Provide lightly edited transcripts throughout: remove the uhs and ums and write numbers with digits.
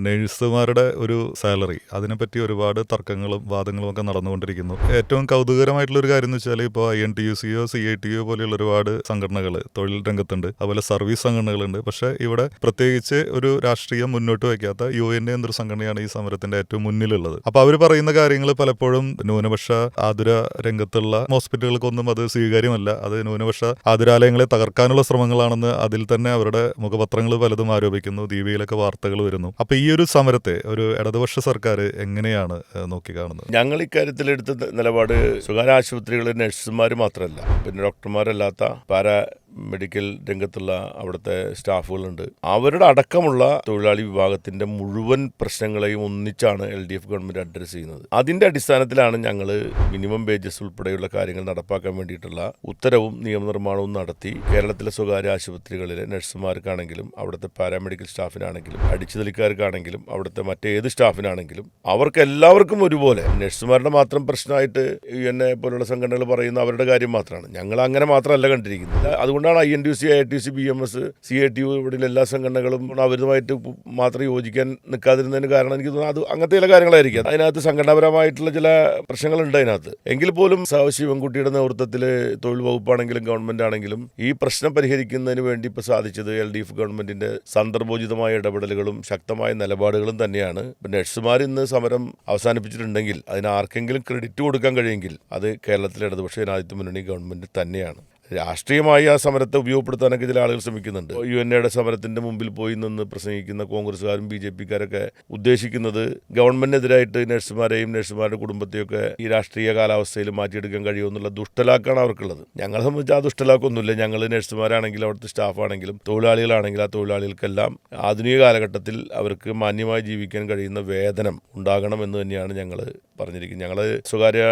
നഴ്സുമാരുടെ ഒരു സാലറി, അതിനെപ്പറ്റി ഒരുപാട് തർക്കങ്ങളും വാദങ്ങളും ഒക്കെ നടന്നുകൊണ്ടിരിക്കുന്നു. ഏറ്റവും കൗതുകരമായിട്ടുള്ള ഒരു കാര്യം എന്ന് വെച്ചാൽ ഇപ്പോൾ INTUC-യോ CITO പോലെയുള്ള ഒരുപാട് സംഘടനകൾ തൊഴിൽ രംഗത്തുണ്ട്, അതുപോലെ സർവീസ് സംഘടനകളുണ്ട്. പക്ഷേ ഇവിടെ പ്രത്യേകിച്ച് ഒരു രാഷ്ട്രീയം മുന്നോട്ട് വയ്ക്കാത്ത UN എന്നൊരു സംഘടനയാണ് ഈ സമരത്തിന്റെ ഏറ്റവും മുന്നിലുള്ളത്. അപ്പോൾ അവർ പറയുന്ന കാര്യങ്ങൾ പലപ്പോഴും ന്യൂനപക്ഷ ആതുര രംഗത്തുള്ള ഹോസ്പിറ്റലുകൾക്കൊന്നും അത് സ്വീകാര്യമല്ല. അത് ന്യൂനപക്ഷ ആതുരാലയങ്ങളെ തകർക്കാനുള്ള ശ്രമങ്ങളാണെന്ന് അതിൽ തന്നെ അവരുടെ മുഖപത്രങ്ങൾ പലതും ആരോപിക്കുന്നു. ദീപികയിലൊക്കെ വാർത്തകൾ വരുന്നു. അപ്പൊ ഈ ഒരു സമരത്തെ ഒരു ഇടതുപക്ഷ സർക്കാർ എങ്ങനെയാണ് നോക്കിക്കാണുന്നത്? ഞങ്ങൾ ഇക്കാര്യത്തിൽ എടുത്ത നിലപാട് സ്വകാര്യ ആശുപത്രികളിൽ നഴ്സുമാർ മാത്രമല്ല, പിന്നെ ഡോക്ടർമാരല്ലാത്ത മെഡിക്കൽ രംഗത്തുള്ള അവിടുത്തെ സ്റ്റാഫുകളുണ്ട്. അവരുടെ അടക്കമുള്ള തൊഴിലാളി വിഭാഗത്തിന്റെ മുഴുവൻ പ്രശ്നങ്ങളെയും ഒന്നിച്ചാണ് LDF ഗവൺമെന്റ് അഡ്രസ് ചെയ്യുന്നത്. അതിന്റെ അടിസ്ഥാനത്തിലാണ് ഞങ്ങൾ മിനിമം വേജസ് ഉൾപ്പെടെയുള്ള കാര്യങ്ങൾ നടപ്പാക്കാൻ വേണ്ടിയിട്ടുള്ള ഉത്തരവും നിയമനിർമ്മാണവും നടത്തി കേരളത്തിലെ സ്വകാര്യ ആശുപത്രികളിലെ നഴ്സുമാർക്കാണെങ്കിലും അവിടുത്തെ പാരാമെഡിക്കൽ സ്റ്റാഫിനാണെങ്കിലും അടിച്ചുതലിക്കാർക്കാണെങ്കിലും അവിടുത്തെ മറ്റേത് സ്റ്റാഫിനാണെങ്കിലും അവർക്ക് എല്ലാവർക്കും ഒരുപോലെ, നഴ്സുമാരുടെ മാത്രം പ്രശ്നമായിട്ട് എന്നെ പോലുള്ള സംഘടനകൾ പറയുന്ന അവരുടെ കാര്യം മാത്രമാണ്. ഞങ്ങൾ അങ്ങനെ മാത്രമല്ല കണ്ടിരിക്കുന്നത്. അതുകൊണ്ടാണ് INTUC, IITC, BMS, CITO ഇവിടെയുള്ള എല്ലാ സംഘടനകളും അവരുമായിട്ട് മാത്രം യോജിക്കാൻ നിൽക്കാതിരുന്നതിന് കാരണം എനിക്ക് തോന്നുന്നു അത് അങ്ങനത്തെ ചില കാര്യങ്ങളായിരിക്കും. അതിനകത്ത് സംഘടനാപരമായിട്ടുള്ള ചില പ്രശ്നങ്ങളുണ്ട് അതിനകത്ത്. എങ്കിൽ പോലും ശിവൻകുട്ടിയുടെ നേതൃത്വത്തിൽ തൊഴിൽ വകുപ്പാണെങ്കിലും ഗവൺമെന്റ് ആണെങ്കിലും ഈ പ്രശ്നം പരിഹരിക്കുന്നതിന് വേണ്ടി ഇപ്പോൾ സാധിച്ചത് LDF ഗവൺമെന്റിന്റെ സന്ദർഭോചിതമായ ഇടപെടലുകളും ശക്തമായ നിലപാടുകളും തന്നെയാണ്. നഴ്സുമാർ ഇന്ന് സമരം അവസാനിപ്പിച്ചിട്ടുണ്ടെങ്കിൽ അതിന് ആർക്കെങ്കിലും ക്രെഡിറ്റ് കൊടുക്കാൻ കഴിയുമെങ്കിൽ അത് കേരളത്തിലെ ഇടതുപക്ഷ ജനാധിപത്യ മുന്നണി ഗവൺമെന്റ് തന്നെയാണ്. രാഷ്ട്രീയമായി ആ സമരത്തെ ഉപയോഗപ്പെടുത്താനൊക്കെ ചില ആളുകൾ ശ്രമിക്കുന്നുണ്ട്. UNAയുടെ സമരത്തിന്റെ മുമ്പിൽ പോയി നിന്ന് പ്രസംഗിക്കുന്ന കോൺഗ്രസ്സുകാരും BJPക്കാരൊക്കെ ഉദ്ദേശിക്കുന്നത് ഗവൺമെന്റിനെതിരായിട്ട് നഴ്സുമാരെയും നഴ്സുമാരുടെ കുടുംബത്തെയൊക്കെ ഈ രാഷ്ട്രീയ കാലാവസ്ഥയിൽ മാറ്റിയെടുക്കാൻ കഴിയുമെന്നുള്ള ദുഷ്ടലാക്കാണ് അവർക്കുള്ളത്. ഞങ്ങളെ സംബന്ധിച്ച് ആ ദുഷ്ടലാക്കൊന്നുമില്ല. ഞങ്ങൾ നഴ്സുമാരാണെങ്കിലും അവിടുത്തെ സ്റ്റാഫാണെങ്കിലും തൊഴിലാളികളാണെങ്കിലും ആ തൊഴിലാളികൾക്കെല്ലാം ആധുനിക കാലഘട്ടത്തിൽ അവർക്ക് മാന്യമായി ജീവിക്കാൻ കഴിയുന്ന വേതനം ഉണ്ടാകണം എന്ന് തന്നെയാണ് ഞങ്ങൾ പറഞ്ഞിരിക്കുന്നത്. ഞങ്ങൾ സ്വകാര്യ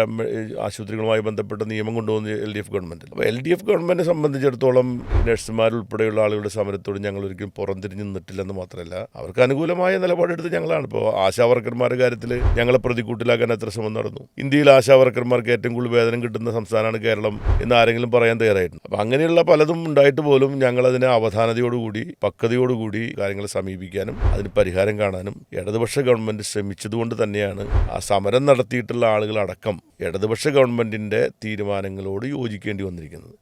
ആശുപത്രികളുമായി ബന്ധപ്പെട്ട നിയമം കൊണ്ടുപോകുന്ന LDF ഗവൺമെന്റ്. അപ്പോൾ LDF ഗവൺമെന്റിനെ സംബന്ധിച്ചിടത്തോളം നഴ്സുമാരുൾപ്പെടെയുള്ള ആളുകളുടെ സമരത്തോട് ഞങ്ങൾ ഒരിക്കലും പുറംതിരിഞ്ഞ് നിന്നിട്ടില്ലെന്ന് മാത്രമല്ല, അവർക്ക് അനുകൂലമായ നിലപാടെടുത്ത് ഞങ്ങളാണ്. ഇപ്പോൾ ആശാവർക്കർമാരുടെ കാര്യത്തിൽ ഞങ്ങളെ പ്രതിക്കൂട്ടിലാക്കാൻ എത്ര ശ്രമം നടന്നു. ഇന്ത്യയിൽ ആശാവർക്കർമാർക്ക് ഏറ്റവും കൂടുതൽ വേതനം കിട്ടുന്ന സംസ്ഥാനമാണ് കേരളം എന്ന് ആരെങ്കിലും പറയാൻ തയ്യാറായിട്ടുണ്ട്. അപ്പം അങ്ങനെയുള്ള പലതും ഉണ്ടായിട്ട് പോലും ഞങ്ങളതിനെ അവധാനതയോടുകൂടി പക്വതയോടുകൂടി കാര്യങ്ങളെ സമീപിക്കാനും അതിന് പരിഹാരം കാണാനും ഇടതുപക്ഷ ഗവൺമെന്റ് ശ്രമിച്ചതുകൊണ്ട് തന്നെയാണ് ആ സമരം നടത്തിയിട്ടുള്ള ആളുകളടക്കം ഇടതുപക്ഷ ഗവൺമെന്റിന്റെ തീരുമാനങ്ങളോട് യോജിക്കേണ്ടി വന്നിരിക്കുന്നത്.